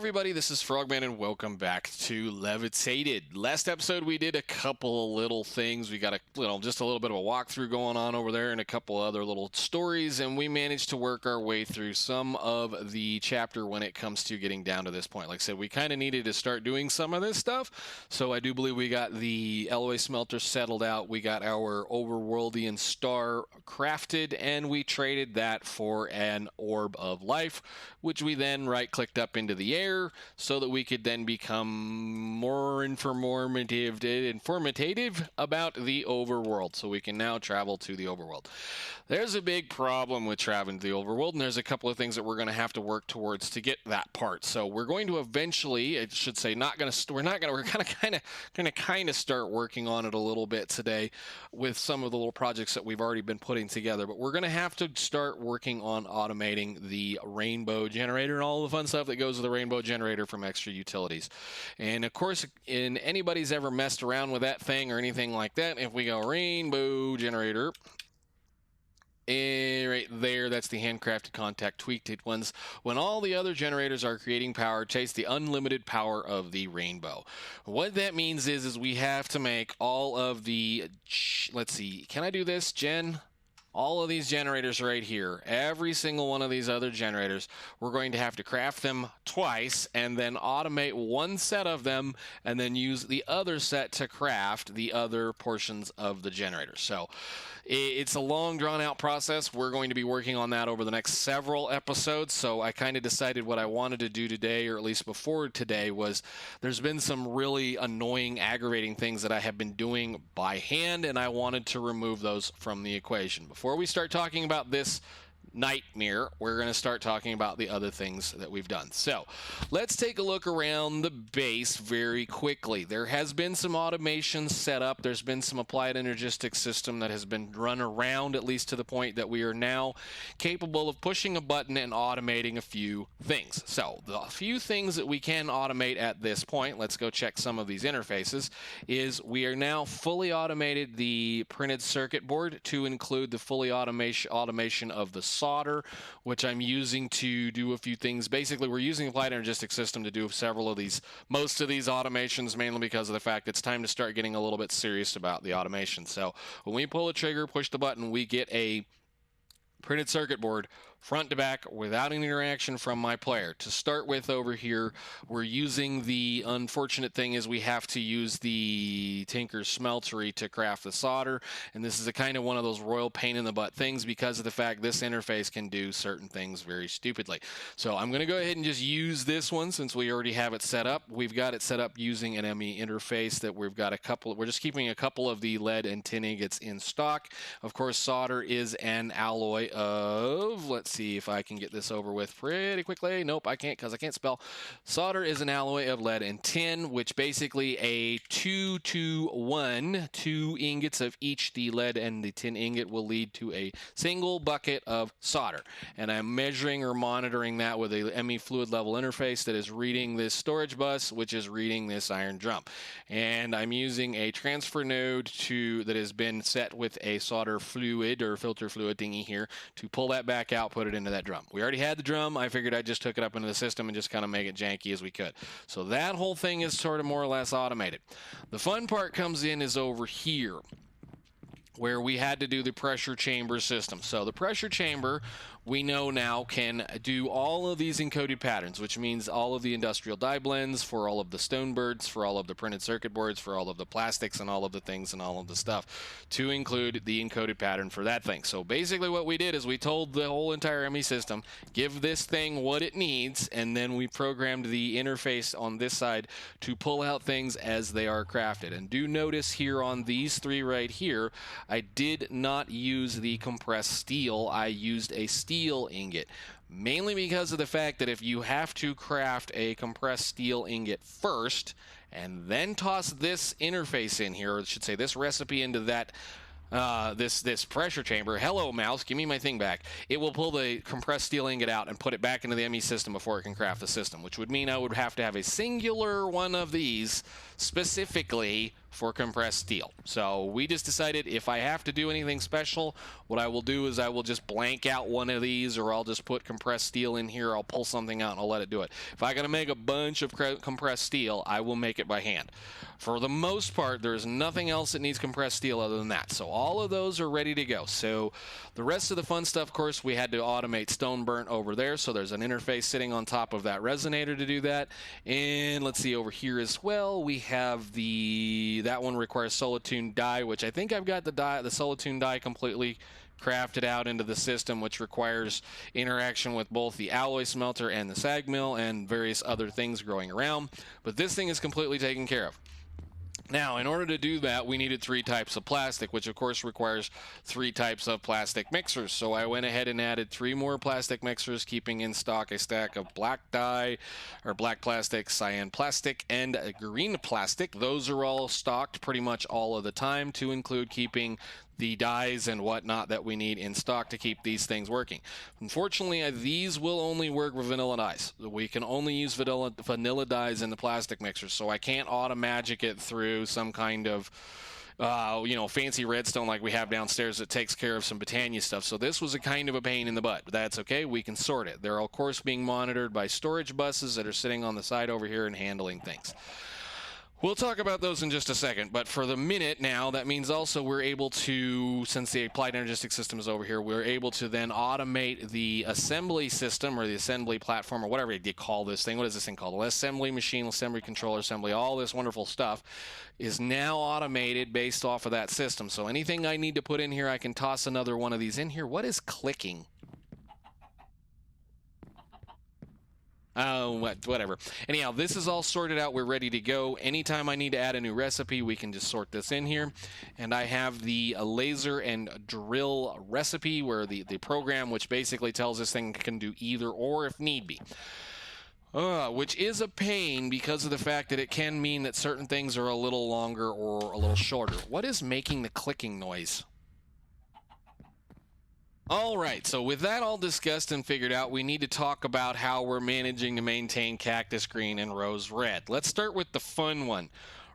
everybody, this is Frogman and welcome back to Levitated. Last episode we did a couple of little things. We got just a little bit of a walkthrough going on over there and a couple other little stories, and we managed to work our way through some of the chapter when it comes to getting down to this point. Like I said, we kind of needed to start doing some of this stuff, so I do believe we got the alloy smelter settled out. We got our overworldian star crafted, and we traded that for an orb of life, which we then right-clicked up into the air so that we could then become more informative about the overworld. So we can now travel to the overworld. There's a big problem with traveling to the overworld, and there's a couple of things that we're going to have to work towards to get that part. So we're going to eventually, I should say, we're going to kind of start working on it a little bit today with some of the little projects that we've already been putting together. But we're going to have to start working on automating the rainbow generator and all the fun stuff that goes with the rainbow generator from extra utilities. And of course, anybody's ever messed around with that thing or anything like that, if we go rainbow generator, right there, that's the handcrafted contact tweaked ones. When all the other generators are creating power, chase the unlimited power of the rainbow. What that means is we have to make all of the, let's see, can I do this, Jen? All of these generators right here, every single one of these other generators, we're going to have to craft them twice and then automate one set of them and then use the other set to craft the other portions of the generator. So it's a long, drawn-out process. We're going to be working on that over the next several episodes. So I kind of decided what I wanted to do today, or at least before today, was there's been some really annoying, aggravating things that I have been doing by hand, and I wanted to remove those from the equation. Before we start talking about this nightmare, we're going to start talking about the other things that we've done. So let's take a look around the base very quickly. There has been some automation set up. There's been some applied Energistics system that has been run around, at least to the point that we are now capable of pushing a button and automating a few things. So the few things that we can automate at this point, let's go check some of these interfaces, is we are now fully automated the printed circuit board to include the fully automation of the solder, which I'm using to do a few things. Basically, we're using the applied Energistics system to do most of these automations, mainly because of the fact it's time to start getting a little bit serious about the automation. So when we pull a trigger, push the button, we get a printed circuit board front to back without any interaction from my player. To start with over here, we're using the unfortunate thing is we have to use the Tinker's Smeltery to craft the solder, and this is a kind of one of those royal pain in the butt things because of the fact this interface can do certain things very stupidly. So I'm going to go ahead and just use this one since we already have it set up. We've got it set up using an ME interface that we're just keeping a couple of the lead and tin ingots in stock. Of course, solder is an alloy of, let's see if I can get this over with pretty quickly. Nope, I can't because I can't spell. Solder is an alloy of lead and tin, which basically a 2-to-1, 2 ingots of each the lead and the tin ingot will lead to a single bucket of solder. And I'm measuring or monitoring that with a ME fluid level interface that is reading this storage bus, which is reading this iron drum. And I'm using a transfer node that has been set with a solder fluid or filter fluid thingy here to pull that back out, put it into that drum. We already had the drum. I figured I just took it up into the system and just kind of make it janky as we could. So that whole thing is sort of more or less automated. The fun part comes in is over here, where we had to do the pressure chamber system. So the pressure chamber, we know now, can do all of these encoded patterns, which means all of the industrial dye blends for all of the stone birds, for all of the printed circuit boards, for all of the plastics and all of the things and all of the stuff, to include the encoded pattern for that thing. So basically what we did is we told the whole entire ME system, give this thing what it needs, and then we programmed the interface on this side to pull out things as they are crafted. And do notice here on these three right here, I did not use the compressed steel. I used a steel ingot, mainly because of the fact that if you have to craft a compressed steel ingot first and then toss this interface in here, or I should say this recipe into that this pressure chamber, hello mouse, give me my thing back, it will pull the compressed steel ingot out and put it back into the ME system before it can craft the system, which would mean I would have to have a singular one of these specifically for compressed steel. So we just decided if I have to do anything special, what I will do is I will just blank out one of these, or I'll just put compressed steel in here. I'll pull something out and I'll let it do it. If I gotta make a bunch of compressed steel, I will make it by hand. For the most part, there's nothing else that needs compressed steel other than that. So all of those are ready to go. So the rest of the fun stuff, of course, we had to automate stone burnt over there. So there's an interface sitting on top of that resonator to do that. And let's see, over here as well, we have that one requires solitude dye, which I think I've got the solitude dye completely crafted out into the system, which requires interaction with both the alloy smelter and the sag mill and various other things growing around. But this thing is completely taken care of. Now, in order to do that, we needed 3 types of plastic, which of course requires 3 types of plastic mixers. So I went ahead and added 3 more plastic mixers, keeping in stock a stack of black dye, or black plastic, cyan plastic, and green plastic. Those are all stocked pretty much all of the time, to include keeping the dyes and whatnot that we need in stock to keep these things working. Unfortunately, these will only work with vanilla dyes. We can only use vanilla dyes in the plastic mixer, so I can't auto-magic it through some kind of fancy redstone like we have downstairs that takes care of some Botania stuff. So this was a kind of a pain in the butt, but that's okay. We can sort it. They're of course being monitored by storage buses that are sitting on the side over here and handling things. We'll talk about those in just a second, but for the minute now, that means also we're able to, since the applied Energistics system is over here, we're able to then automate the assembly system, or the assembly platform, or whatever you call this thing. What is this thing called? Assembly machine, assembly controller, assembly, all this wonderful stuff is now automated based off of that system. So anything I need to put in here, I can toss another one of these in here. What is clicking? Whatever. Anyhow, this is all sorted out. We're ready to go. Anytime I need to add a new recipe, we can just sort this in here. And I have the laser and drill recipe, where the program, which basically tells this thing can do either or if need be. Which is a pain because of the fact that it can mean that certain things are a little longer or a little shorter. What is making the clicking noise? All right, so with that all discussed and figured out, we need to talk about how we're managing to maintain cactus green and rose red. Let's start with the fun one.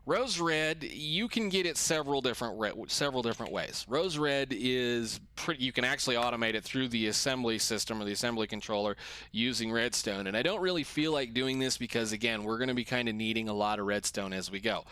Rose red, you can get it several different ways. Rose red is you can actually automate it through the assembly system or the assembly controller using redstone. And I don't really feel like doing this because, again, we're going to be kind of needing a lot of redstone as we go.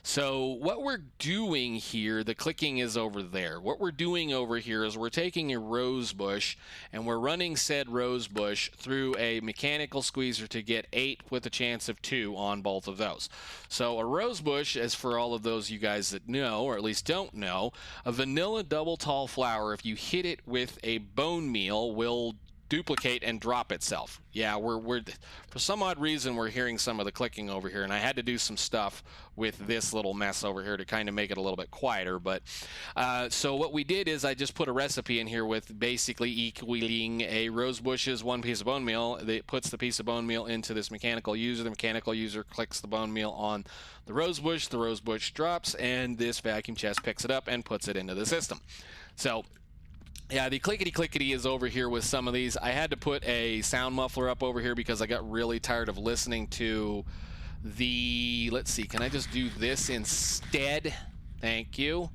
So what we're doing here, the clicking is over there. What we're doing over here is we're taking a rose bush and we're running said rose bush through a mechanical squeezer to get 8 with a chance of 2 on both of those. So a rose bush, as for all of those you guys that know, or at least don't know, a vanilla double tall flower, if you hit it with a bone meal, will duplicate and drop itself. Yeah, we're for some odd reason we're hearing some of the clicking over here, and I had to do some stuff with this little mess over here to kind of make it a little bit quieter. But so what we did is I just put a recipe in here with basically equaling a rose bush's 1 piece of bone meal. It puts the piece of bone meal into this mechanical user. The mechanical user clicks the bone meal on the rose bush drops, and this vacuum chest picks it up and puts it into the system. So yeah, the clickety-clickety is over here with some of these. I had to put a sound muffler up over here because I got really tired of listening to the... Let's see, can I just do this instead? Thank you.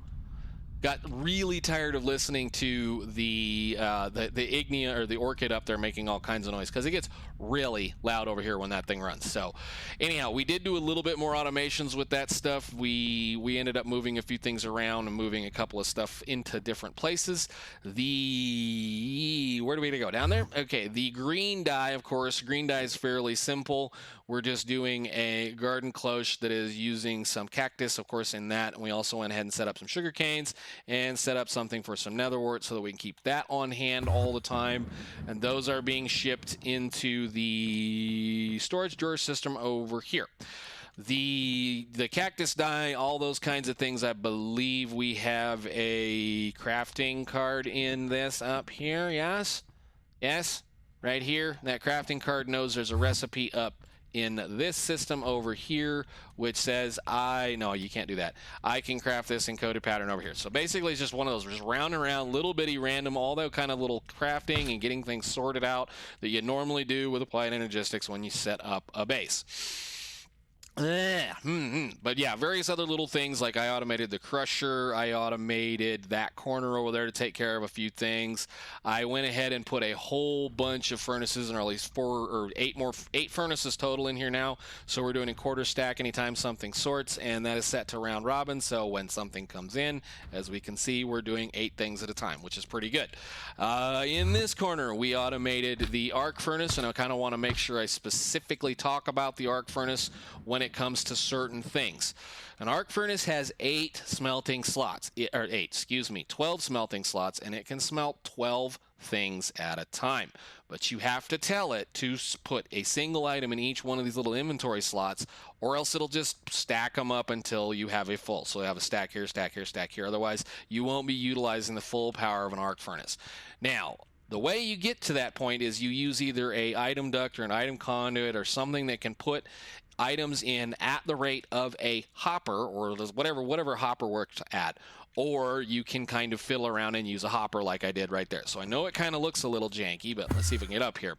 Got really tired of listening to the Ignia or the Orchid up there making all kinds of noise because it gets really loud over here when that thing runs. So anyhow, we did do a little bit more automations with that stuff. We ended up moving a few things around and moving a couple of stuff into different places. Where do we go? Down there? Okay, the green dye, of course. Green dye is fairly simple. We're just doing a garden cloche that is using some cactus, of course, in that. And we also went ahead and set up some sugar canes and set up something for some netherwort so that we can keep that on hand all the time. And those are being shipped into the storage drawer system over here. The cactus dye, all those kinds of things, I believe we have a crafting card in this up here. Yes? Yes? Right here. That crafting card knows there's a recipe up in this system over here, which says no, you can't do that. I can craft this encoded pattern over here. So basically it's just one of those just round and round, little bitty random, all that kind of little crafting and getting things sorted out that you normally do with applied Energistics when you set up a base. But yeah, various other little things, like I automated the crusher, I automated that corner over there to take care of a few things. I went ahead and put a whole bunch of furnaces, or at least 8 furnaces total in here now. So we're doing a quarter stack anytime something sorts, and that is set to round robin. So when something comes in, as we can see, we're doing 8 things at a time, which is pretty good. In this corner, we automated the arc furnace, and I kind of want to make sure I specifically talk about the arc furnace when it comes to certain things. An arc furnace has 8 smelting slots, 12 smelting slots, and it can smelt 12 things at a time. But you have to tell it to put a single item in each one of these little inventory slots, or else it'll just stack them up until you have a full. So you have a stack here, stack here, stack here. Otherwise, you won't be utilizing the full power of an arc furnace. Now, the way you get to that point is you use either a item duct or an item conduit or something that can put items in at the rate of a hopper, or whatever hopper works at, or you can kind of fiddle around and use a hopper like I did right there. So I know it kind of looks a little janky, but let's see if we can get up here.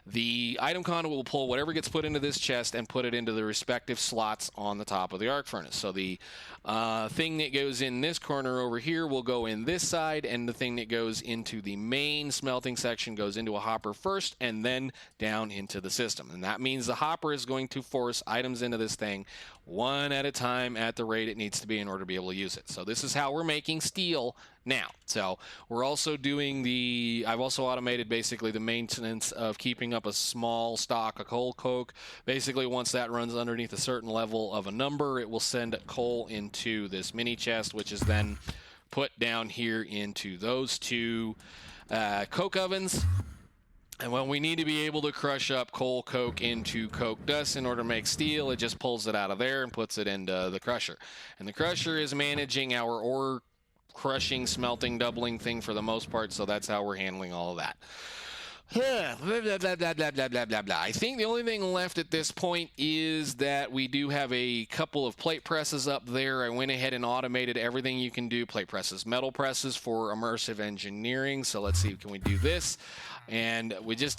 The item conduit will pull whatever gets put into this chest and put it into the respective slots on the top of the arc furnace. So the thing that goes in this corner over here will go in this side, and the thing that goes into the main smelting section goes into a hopper first and then down into the system. And that means the hopper is going to force items into this thing one at a time at the rate it needs to be in order to be able to use it. So this is how we're making steel now. So we're also doing I've also automated basically the maintenance of keeping up a small stock of coal coke. Basically, once that runs underneath a certain level of a number, it will send coal into this mini chest, which is then put down here into those 2 coke ovens. And when we need to be able to crush up coal coke into coke dust in order to make steel, it just pulls it out of there and puts it into the crusher. And the crusher is managing our ore crushing, smelting, doubling thing for the most part, so that's how we're handling all of that. Blah, blah, blah, blah, blah, blah, blah, blah. I think the only thing left at this point is that we do have a couple of plate presses up there. I went ahead and automated everything you can do. Plate presses, metal presses for immersive engineering. So let's see, can we do this? And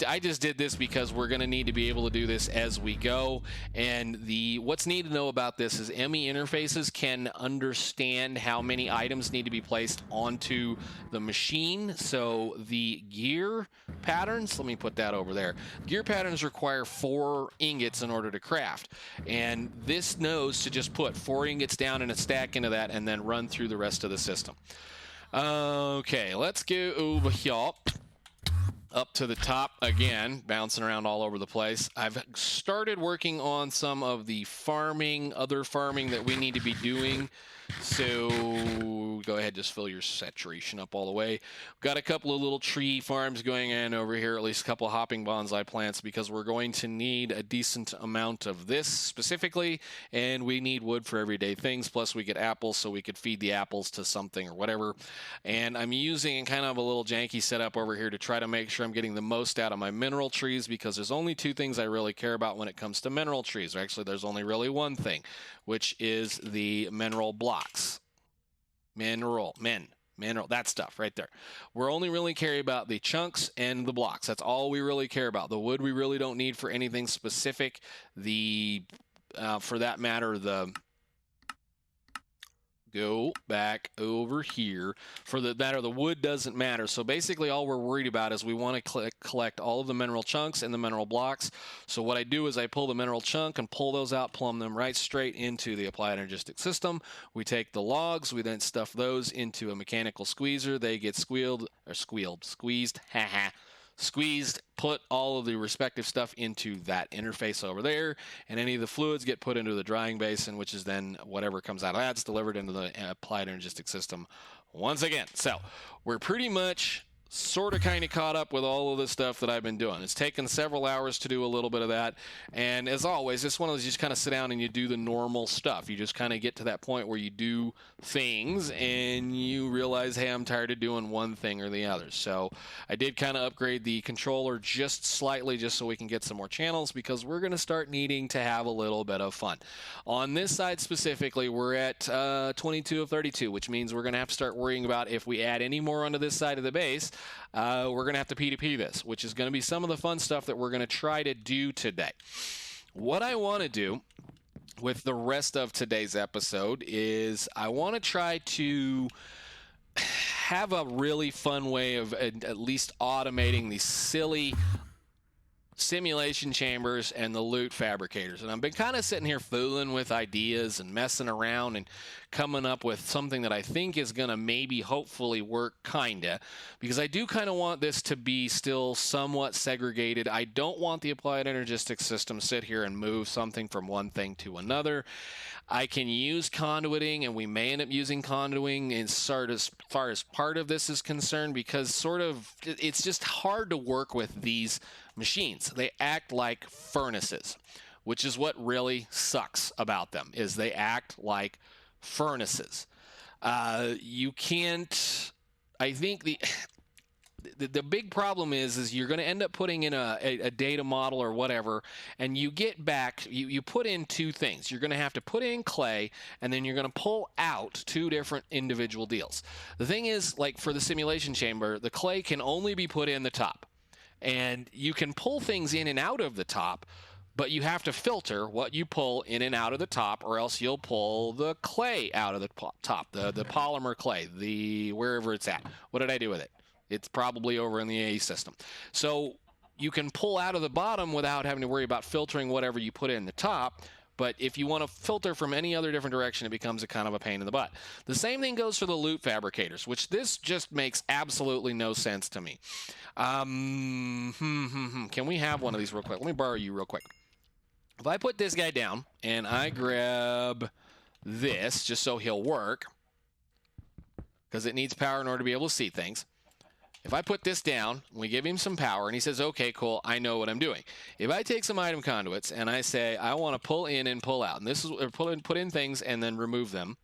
I just did this because we're going to need to be able to do this as we go. And what's neat to know about this is ME interfaces can understand how many items need to be placed onto the machine. So the gear patterns, let me put that over there. Gear patterns require 4 ingots in order to craft. And this knows to just put 4 ingots down in a stack into that and then run through the rest of the system. Okay, let's go over here. Up to the top again, bouncing around all over the place. I've started working on some of the other farming that we need to be doing. So go ahead, just fill your saturation up all the way. Got a couple of little tree farms going in over here, at least a couple of hopping bonsai plants, because we're going to need a decent amount of this specifically, and we need wood for everyday things. Plus we get apples, so we could feed the apples to something or whatever. And I'm using kind of a little janky setup over here to try to make sure I'm getting the most out of my mineral trees, because there's only 2 things I really care about when it comes to mineral trees. Or actually, there's only really one thing, which is the mineral blocks. Mineral, that stuff right there. We're only really care about the chunks and the blocks. That's all we really care about. The wood we really don't need for anything specific. For that matter, go back over here. For the matter, the wood doesn't matter. So basically all we're worried about is we want to collect all of the mineral chunks and the mineral blocks. So what I do is I pull the mineral chunk and pull those out, plumb them right straight into the applied energistic system. We take the logs, we then stuff those into a mechanical squeezer. They get squeezed, squeezed, put all of the respective stuff into that interface over there, and any of the fluids get put into the drying basin, which is then whatever comes out of that's delivered into the applied energistic system once again. So we're pretty much sort of kind of caught up with all of the stuff that I've been doing. It's taken several hours to do a little bit of that, and as always, it's one of those you just kind of sit down and you do the normal stuff. You just kind of get to that point where you do things and you realize, hey, I'm tired of doing one thing or the other. So I did kind of upgrade the controller just slightly, just so we can get some more channels, because we're going to start needing to have a little bit of fun. On this side specifically, we're at 22 of 32, which means we're going to have to start worrying about if we add any more onto this side of the base. We're going to have to P2P this, which is going to be some of the fun stuff that we're going to try to do today. What I want to do with the rest of today's episode is I want to try to have a really fun way of at least automating these silly simulation chambers and the loot fabricators. And I've been kind of sitting here fooling with ideas and messing around and coming up with something that I think is going to maybe hopefully work kinda, because I do kind of want this to be still somewhat segregated. I don't want the applied energistics system sit here and move something from one thing to another. I can use conduiting, and we may end up using conduiting as far as part of this is concerned, because it's just hard to work with these machines. They act like furnaces, which is what really sucks about them, is they act like furnaces. You can't, I think the big problem is you're going to end up putting in a data model or whatever, and you get back, you put in two things. You're going to have to put in clay, and then you're going to pull out two different individual deals. The thing is, like for the simulation chamber, the clay can only be put in the top. And you can pull things in and out of the top, but you have to filter what you pull in and out of the top, or else you'll pull the clay out of the top, the polymer clay, wherever it's at. What did I do with it? It's probably over in the A system. So you can pull out of the bottom without having to worry about filtering whatever you put in the top. But if you want to filter from any other different direction, it becomes a kind of a pain in the butt. The same thing goes for the loot fabricators, which this just makes absolutely no sense to me. Can we have one of these real quick? Let me borrow you real quick. If I put this guy down and I grab this just so he'll work, because it needs power in order to be able to see things. If I put this down, we give him some power, and he says, okay, cool, I know what I'm doing. If I take some item conduits and I say, I want to pull in and pull out, and this is put in things and then remove them.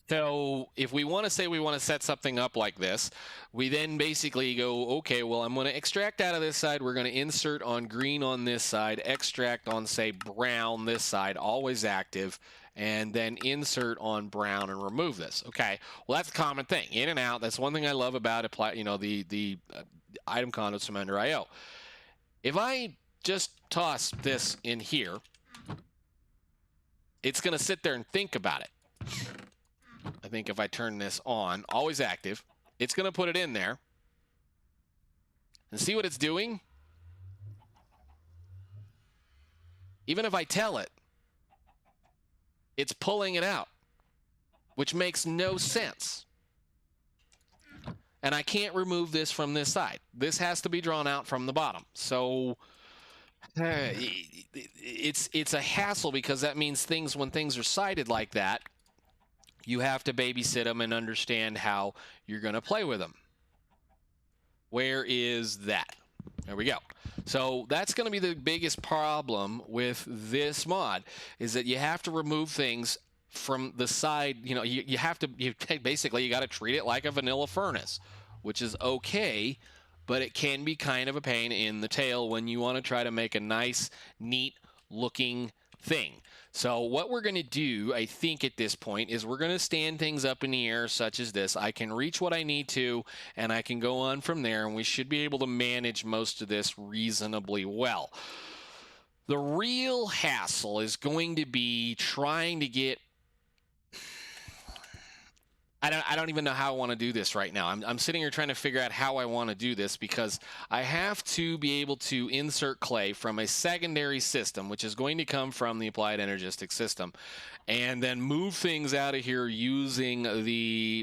So if we want to say we want to set something up like this, we then basically go, okay, well, I'm going to extract out of this side. We're going to insert on green on this side, extract on, say, brown this side, always active, and then insert on brown and remove this. Okay, well, that's a common thing, in and out. That's one thing I love about the item conduits from Ender IO. If I just toss this in here, it's going to sit there and think about it. I think if I turn this on, always active, it's going to put it in there. And see what it's doing? Even if I tell it, it's pulling it out, which makes no sense. And I can't remove this from this side. This has to be drawn out from the bottom. So it's a hassle, because that means when things are sided like that, you have to babysit them and understand how you're going to play with them. Where is that? There we go. So that's going to be the biggest problem with this mod, is that you have to remove things from the side. You have to basically, you got to treat it like a vanilla furnace, which is okay, but it can be kind of a pain in the tail when you want to try to make a nice, neat looking thing. So what we're going to do, I think at this point, is we're going to stand things up in the air such as this. I can reach what I need to, and I can go on from there, and we should be able to manage most of this reasonably well. The real hassle is going to be trying to get... I don't even know how I want to do this right now. I'm sitting here trying to figure out how I want to do this, because I have to be able to insert clay from a secondary system, which is going to come from the applied energistics system, and then move things out of here using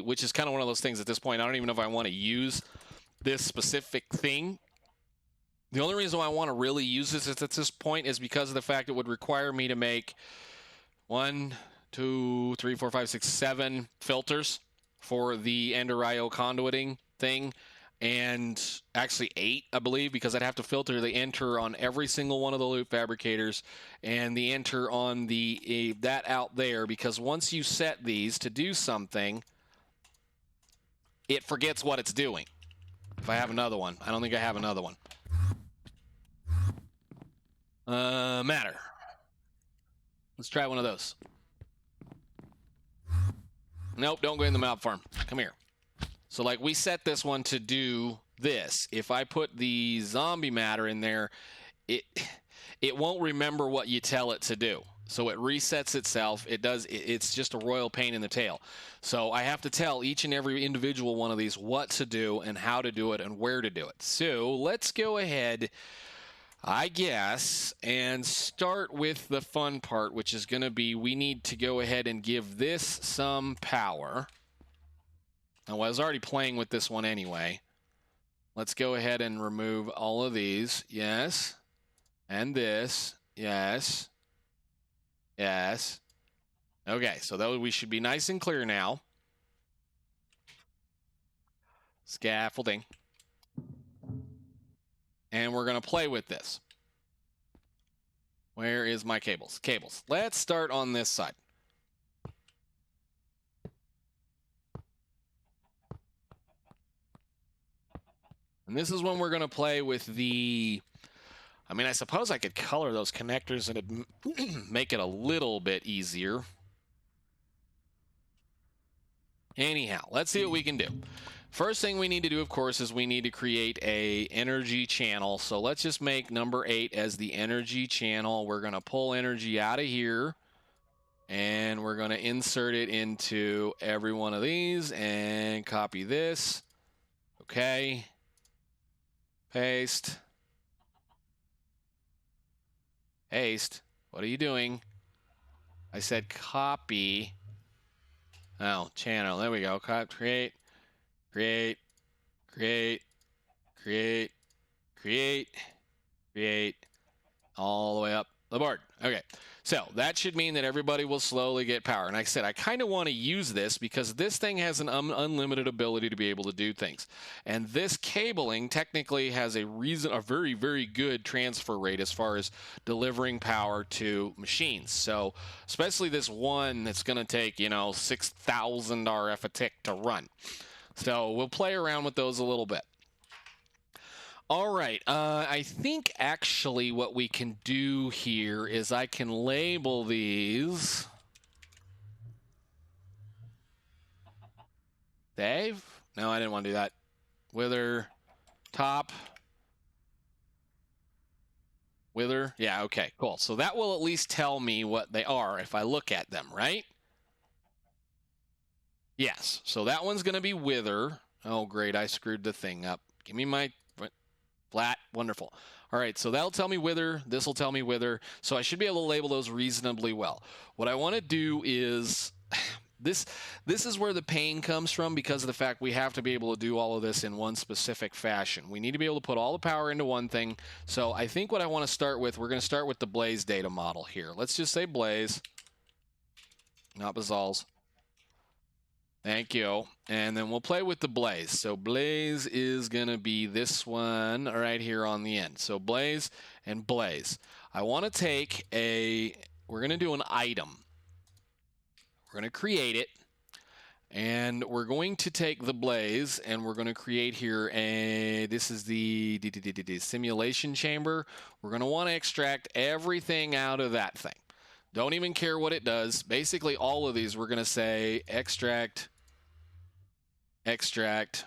which is kind of one of those things at this point. I don't even know if I want to use this specific thing. The only reason why I want to really use this at this point is because of the fact it would require me to make 1, 2, 3, 4, 5, 6, 7 filters for the Ender IO conduiting thing, and actually 8, I believe, because I'd have to filter the enter on every single one of the loot fabricators and the enter on that out there, because once you set these to do something, it forgets what it's doing. If I have another one, I don't think I have another one. Matter. Let's try one of those. Nope, don't go in the map farm. Come here. So like we set this one to do this. If I put the zombie matter in there, it won't remember what you tell it to do. So it resets itself. It's just a royal pain in the tail. So I have to tell each and every individual one of these what to do and how to do it and where to do it. So let's go ahead, I guess, and start with the fun part, which is going to be we need to go ahead and give this some power. Now, I was already playing with this one anyway. Let's go ahead and remove all of these. Yes. And this. Yes. Yes. Okay, so that we should be nice and clear now. Scaffolding. And we're going to play with this. Where is my cables? Cables. Let's start on this side. And this is when we're going to play with the... I mean, I suppose I could color those connectors and it'd make it a little bit easier. Anyhow, let's see what we can do. First thing we need to do, of course, is we need to create a energy channel. So let's just make number 8 as the energy channel. We're going to pull energy out of here. And we're going to insert it into every one of these and copy this. Okay. Paste. Paste. What are you doing? I said copy. Oh, channel. There we go. Create, create, create, create, create, create, all the way up the board. Okay. So that should mean that everybody will slowly get power. And like I said, I kind of want to use this because this thing has an unlimited ability to be able to do things. And this cabling technically has a very, very good transfer rate as far as delivering power to machines. So especially this one that's going to take, 6,000 RF a tick to run. So we'll play around with those a little bit. All right, I think actually what we can do here is I can label these. Dave? No, I didn't want to do that. Wither, top. Wither, yeah, okay, cool. So that will at least tell me what they are if I look at them, right? Yes, so that one's going to be Wither. Oh, great, I screwed the thing up. Give me my... Flat, wonderful. All right, so that'll tell me Wither. This will tell me Wither. So I should be able to label those reasonably well. What I want to do is this is where the pain comes from because of the fact we have to be able to do all of this in one specific fashion. We need to be able to put all the power into one thing. So I think what I want to start with, we're going to start with the Blaze data model here. Let's just say Blaze, not Basal's. Thank you. And then we'll play with the Blaze. So Blaze is going to be this one right here on the end. So Blaze and Blaze. I want to take we're going to do an item. We're going to create it. And we're going to take the Blaze and we're going to create here this is the simulation chamber. We're going to want to extract everything out of that thing. Don't even care what it does. Basically, all of these, we're going to say extract,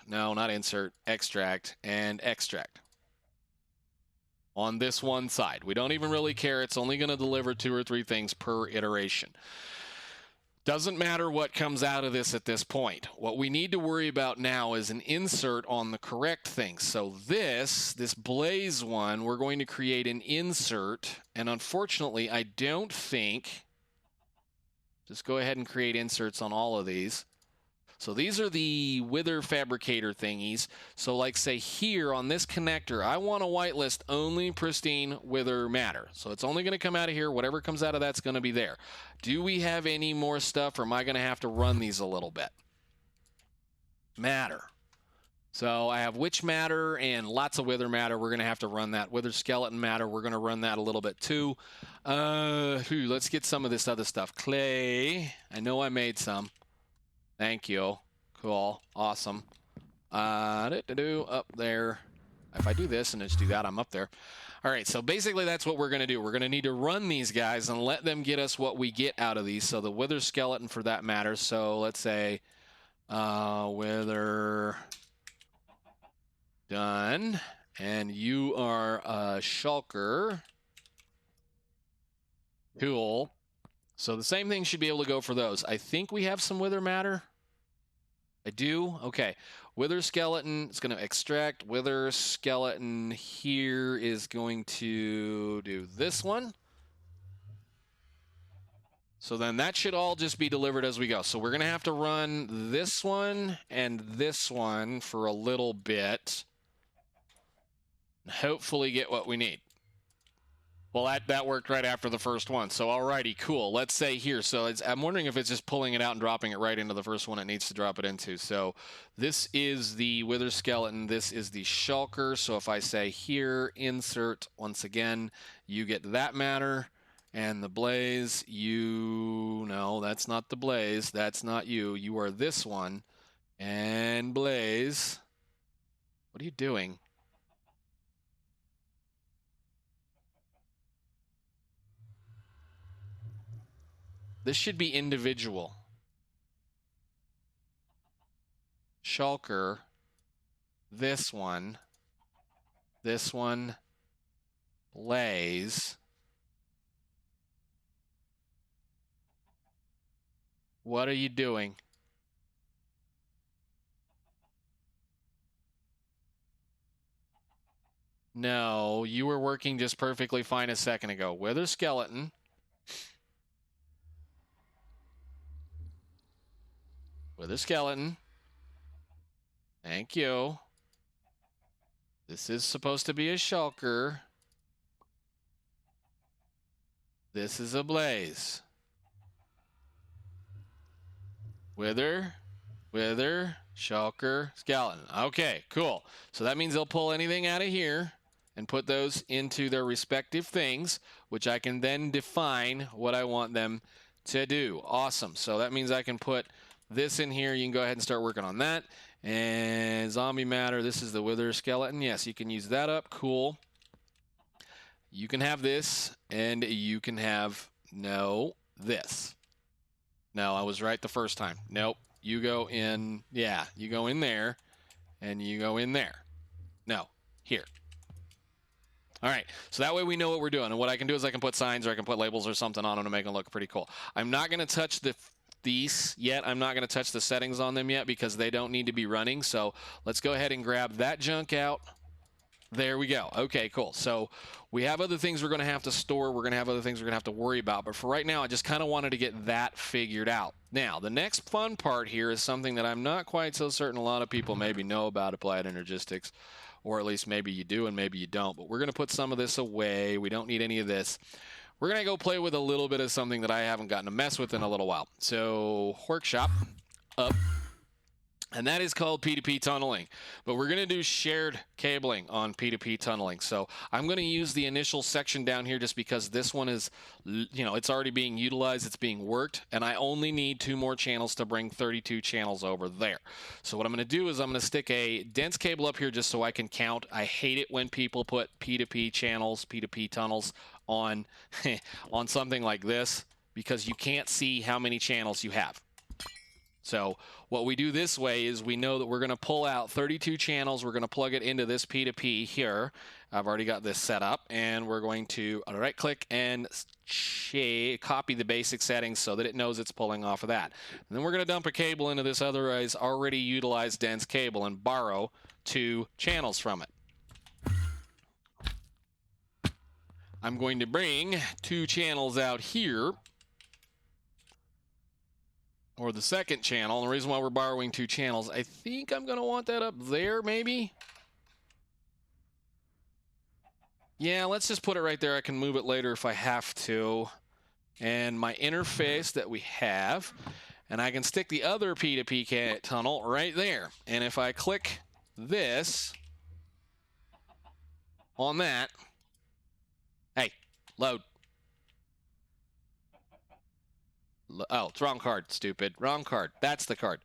no, not insert, extract, and extract. On this one side. We don't even really care. It's only going to deliver 2 or 3 things per iteration. Doesn't matter what comes out of this at this point. What we need to worry about now is an insert on the correct thing. So this Blaze one, we're going to create an insert. And unfortunately, I don't think... Just go ahead and create inserts on all of these. So these are the Wither Fabricator thingies. So like say here on this connector, I want to whitelist only pristine Wither matter. So it's only going to come out of here. Whatever comes out of that's going to be there. Do we have any more stuff or am I going to have to run these a little bit? Matter. So I have witch matter and lots of Wither matter. We're going to have to run that. Wither skeleton matter, we're going to run that a little bit too. Let's get some of this other stuff. Clay. I know I made some. Thank you. Cool. Awesome. Up there. If I do this and just do that, I'm up there. All right, so basically that's what we're going to do. We're going to need to run these guys and let them get us what we get out of these. So the Wither skeleton for that matter. So let's say Wither done. And you are a shulker. Cool. So the same thing should be able to go for those. I think we have some wither matter. I do? Okay. Wither skeleton is going to extract. Wither skeleton here is going to do this one. So then that should all just be delivered as we go. So we're going to have to run this one and this one for a little bit. And hopefully get what we need. Well, that worked right after the first one. So, alrighty, cool. Let's say here. So, I'm wondering if it's just pulling it out and dropping it right into the first one it needs to drop it into. So, this is the wither skeleton. This is the shulker. So, if I say here, insert, once again, you get that matter. And the blaze, no, that's not the blaze. That's not you. You are this one. And blaze, what are you doing? This should be individual. Shulker, this one, blaze. What are you doing? No, you were working just perfectly fine a second ago. Wither skeleton. Wither skeleton. Thank you. This is supposed to be a shulker. This is a blaze. Wither, shulker, skeleton. Okay, cool. So that means they'll pull anything out of here and put those into their respective things, which I can then define what I want them to do. Awesome. So that means I can put this in here. You can go ahead and start working on that. And zombie matter, this is the wither skeleton. Yes, you can use that up. Cool. You can have this, and you can have, no, this. No, I was right the first time. Nope. You go in, yeah, you go in there, and you go in there. No, here. All right, so that way we know what we're doing. And what I can do is I can put signs or I can put labels or something on them to make them look pretty cool. I'm not going to touch these yet. I'm not going to touch the settings on them yet because they don't need to be running. So let's go ahead and grab that junk out. There we go. Okay, cool. So we have other things we're going to have to store. We're going to have other things we're going to have to worry about. But for right now, I just kind of wanted to get that figured out. Now, the next fun part here is something that I'm not quite so certain a lot of people maybe know about Applied Energistics, or at least maybe you do and maybe you don't. But we're going to put some of this away. We don't need any of this. We're going to go play with a little bit of something that I haven't gotten to mess with in a little while. So, workshop up. And that is called P2P tunneling. But we're going to do shared cabling on P2P tunneling. So I'm going to use the initial section down here just because this one is, it's already being utilized. It's being worked. And I only need 2 more channels to bring 32 channels over there. So what I'm going to do is I'm going to stick a dense cable up here just so I can count. I hate it when people put P2P channels, P2P tunnels on, on something like this because you can't see how many channels you have. So what we do this way is we know that we're going to pull out 32 channels. We're going to plug it into this P2P here. I've already got this set up, and we're going to right-click and copy the basic settings so that it knows it's pulling off of that. And then we're going to dump a cable into this otherwise already utilized dense cable and borrow 2 channels from it. I'm going to bring 2 channels out here, or the second channel. And the reason why we're borrowing 2 channels, I think I'm going to want that up there, maybe. Yeah, let's just put it right there. I can move it later if I have to. And my interface that we have, and I can stick the other P2P tunnel right there. And if I click this on that, hey, load. Oh, it's wrong card, stupid. Wrong card. That's the card.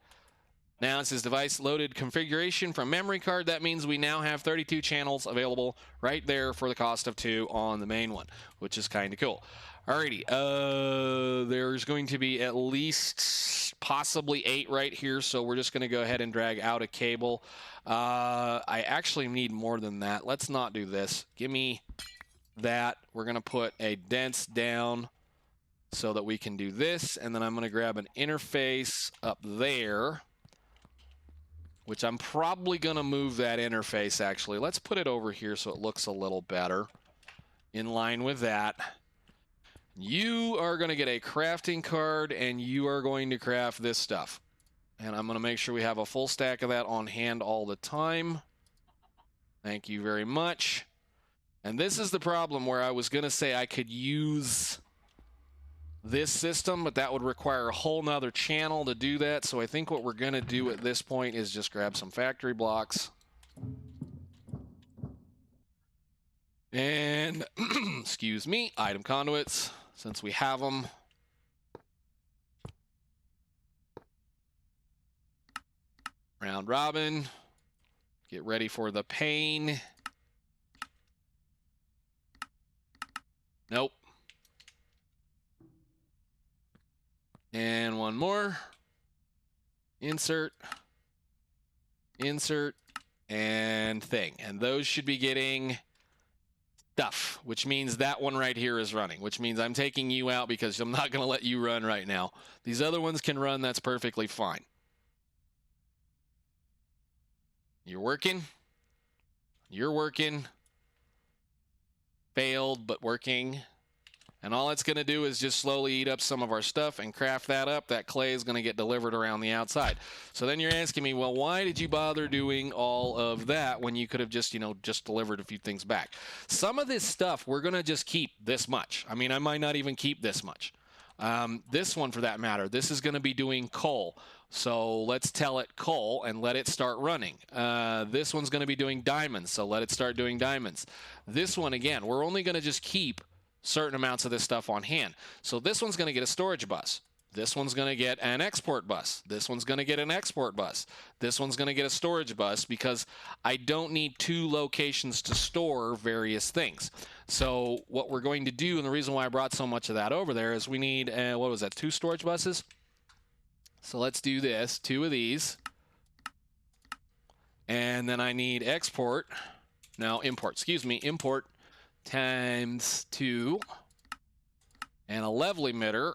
Now it says device loaded configuration from memory card. That means we now have 32 channels available right there for the cost of 2 on the main one, which is kind of cool. Alrighty, there's going to be at least possibly 8 right here, so we're just going to go ahead and drag out a cable. I actually need more than that. Let's not do this. Give me that. We're going to put a dense down so that we can do this. And then I'm going to grab an interface up there, which I'm probably going to move that interface, actually. Let's put it over here so it looks a little better in line with that. You are going to get a crafting card, and you are going to craft this stuff. And I'm going to make sure we have a full stack of that on hand all the time. Thank you very much. And this is the problem where I was going to say I could use this system, but that would require a whole nother channel to do that. So I think what we're going to do at this point is just grab some factory blocks. And, excuse me, item conduits, since we have them. Round robin. Get ready for the pain. Nope. And one more. Insert. Insert. And thing. And those should be getting stuff, which means that one right here is running, which means I'm taking you out because I'm not going to let you run right now. These other ones can run. That's perfectly fine. You're working. You're working. Failed, but working. And all it's going to do is just slowly eat up some of our stuff and craft that up. That clay is going to get delivered around the outside. So then you're asking me, well, why did you bother doing all of that when you could have just, just delivered a few things back? Some of this stuff, we're going to just keep this much. I mean, I might not even keep this much. This one, for that matter, this is going to be doing coal. So let's tell it coal and let it start running. This one's going to be doing diamonds, so let it start doing diamonds. This one, again, we're only going to just keep certain amounts of this stuff on hand. So this one's going to get a storage bus. This one's going to get an export bus. This one's going to get an export bus. This one's going to get a storage bus because I don't need two locations to store various things. So what we're going to do, and the reason why I brought so much of that over there, is we need, what was that, 2 storage buses? So let's do this, 2 of these. And then I need import import times 2 and a level emitter.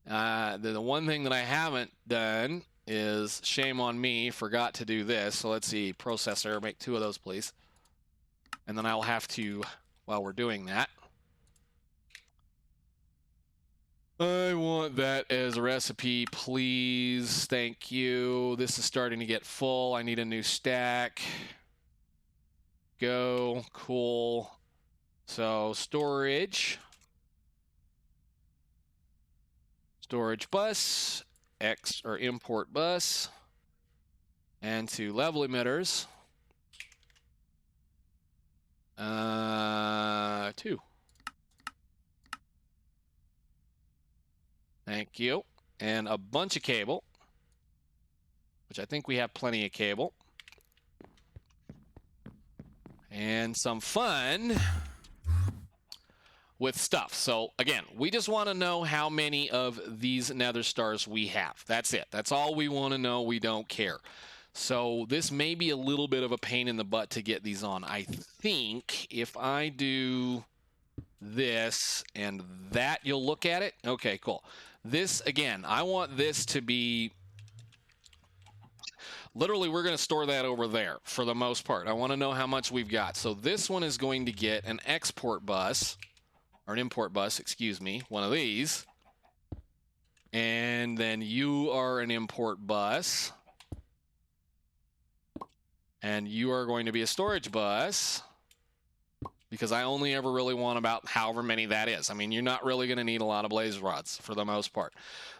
The one thing that I haven't done is, shame on me, forgot to do this. So let's see, processor, make 2 of those, please. And then I'll have to, while we're doing that, I want that as a recipe, please. Thank you. This is starting to get full. I need a new stack. Go. Cool. So storage bus, import bus, and 2 level emitters. 2. Thank you. And a bunch of cable, which I think we have plenty of cable. And some fun with stuff. So again, we just want to know how many of these nether stars we have. That's it. That's all we want to know. We don't care. So this may be a little bit of a pain in the butt to get these on. I think if I do this and that, you'll look at it. Okay, cool. This, again, I want this to be, literally, we're going to store that over there for the most part. I want to know how much we've got. So this one is going to get an export bus, or an import bus, excuse me, one of these. And then you are an import bus. And you are going to be a storage bus, because I only ever really want about however many that is. I mean, you're not really going to need a lot of blaze rods for the most part.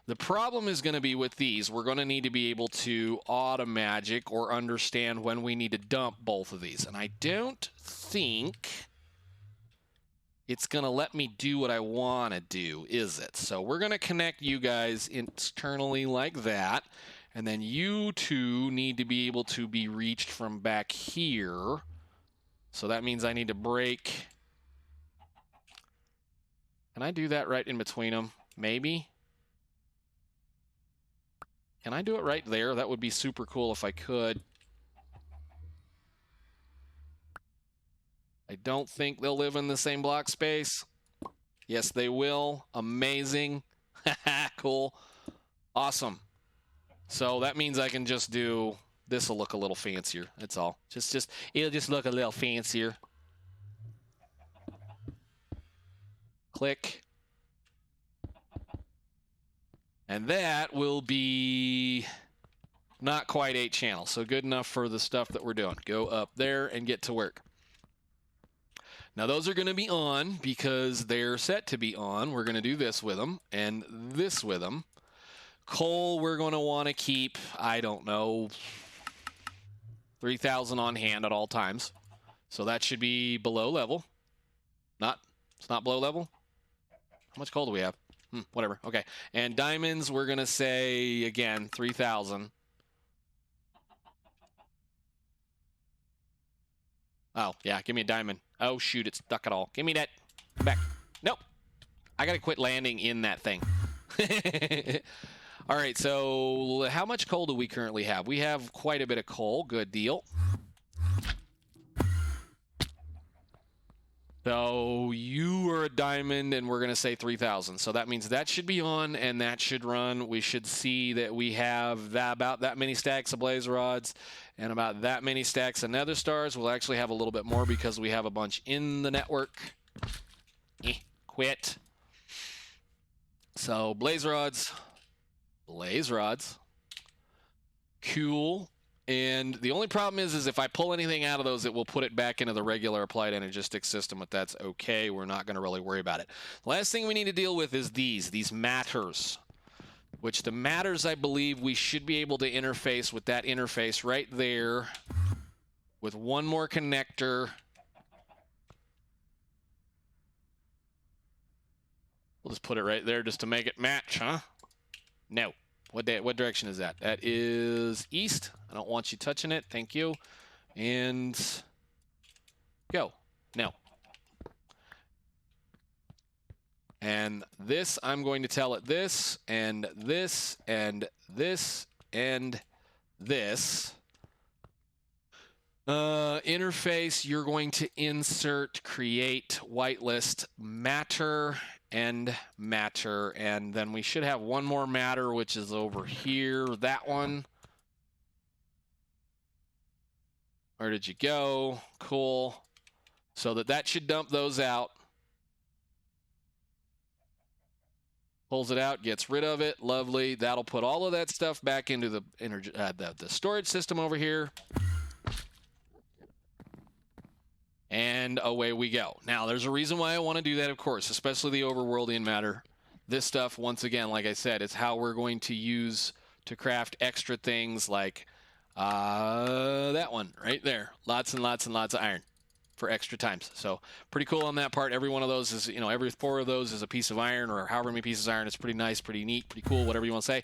The problem is going to be with these, we're going to need to be able to auto-magic or understand when we need to dump both of these. And I don't think it's going to let me do what I want to do, is it? So we're going to connect you guys internally like that. And then you 2 need to be able to be reached from back here. So that means I need to break. Can I do that right in between them? Maybe. Can I do it right there? That would be super cool if I could. I don't think they'll live in the same block space. Yes, they will. Amazing. Cool. Awesome. So that means I can just do... This will look a little fancier. That's all. It'll just look a little fancier. Click. And that will be not quite 8 channels, so good enough for the stuff that we're doing. Go up there and get to work. Now those are going to be on because they're set to be on. We're going to do this with them and this with them. Coal we're going to want to keep, I don't know, 3,000 on hand at all times. So that should be below level. It's not below level. How much coal do we have? Whatever. Okay. And diamonds, we're going to say, again, 3,000. Oh, yeah. Give me a diamond. Oh, shoot. It's stuck at all. Give me that. Come back. Nope. I got to quit landing in that thing. All right. So how much coal do we currently have? We have quite a bit of coal. Good deal. So you are a diamond, and we're going to say 3,000. So that means that should be on, and that should run. We should see that we have about that many stacks of blaze rods and about that many stacks of nether stars. We'll actually have a little bit more because we have a bunch in the network. Quit. So blaze rods. Cool. And the only problem is if I pull anything out of those, it will put it back into the regular applied Energistics system, but that's okay. We're not going to really worry about it. The last thing we need to deal with is these matters, which the matters, I believe, we should be able to interface with that interface right there with one more connector. We'll just put it right there just to make it match, huh? No. What direction is that? That is east. I don't want you touching it. Thank you. And go. No. And this, I'm going to tell it this, and this, and this, and this. Interface, you're going to insert, create, whitelist, matter, and matter, and then we should have one more matter, which is over here, that one. Where did you go? Cool. So that should dump those out. Pulls it out, gets rid of it. Lovely. That'll put all of that stuff back into the storage system over here. And away we go. Now, there's a reason why I want to do that, of course, especially the overworld matter. This stuff, once again, like I said, it's how we're going to use to craft extra things like that one right there. Lots and lots and lots of iron for extra times. So pretty cool on that part. Every one of those is, every 4 of those is a piece of iron, or however many pieces of iron. It's pretty nice, pretty neat, pretty cool, whatever you want to say.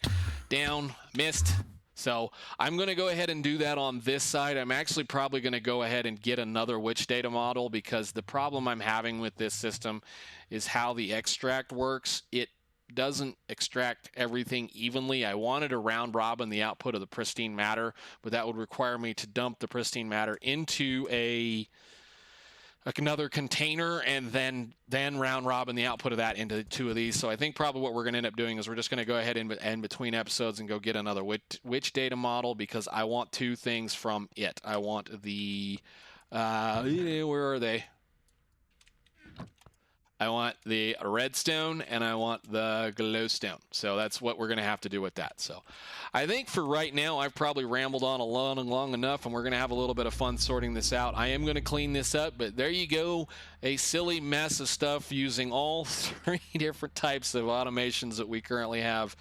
Down, missed. So I'm going to go ahead and do that on this side. I'm actually probably going to go ahead and get another witch data model, because the problem I'm having with this system is how the extract works. It doesn't extract everything evenly. I wanted to round robin the output of the pristine matter, but that would require me to dump the pristine matter into another container and then round robin the output of that into 2 of these. So I think probably what we're going to end up doing is we're just going to go ahead and between episodes and go get another witch data model, because I want 2 things from it. I want the where are they? I want the redstone and I want the glowstone. So that's what we're going to have to do with that. So I think for right now, I've probably rambled on long enough, and we're going to have a little bit of fun sorting this out. I am going to clean this up, but there you go. A silly mess of stuff using all 3 different types of automations that we currently have.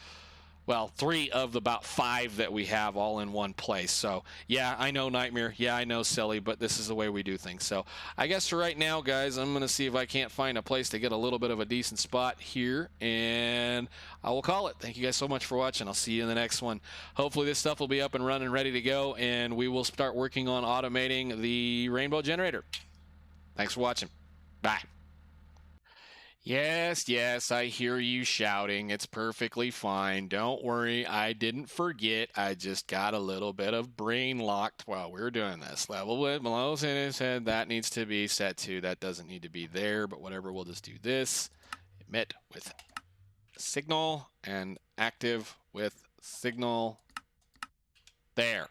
Well, 3 of the about 5 that we have all in one place. So, yeah, I know, Nightmare. Yeah, I know, silly, but this is the way we do things. So, I guess for right now, guys, I'm going to see if I can't find a place to get a little bit of a decent spot here, and I will call it. Thank you guys so much for watching. I'll see you in the next one. Hopefully this stuff will be up and running, ready to go, and we will start working on automating the rainbow generator. Thanks for watching. Bye. Yes, I hear you shouting. It's perfectly fine. Don't worry, I didn't forget. I just got a little bit of brain locked while we were doing this. Level width below said that needs to be set to. That doesn't need to be there, but whatever, we'll just do this. emit with signal and active with signal. There.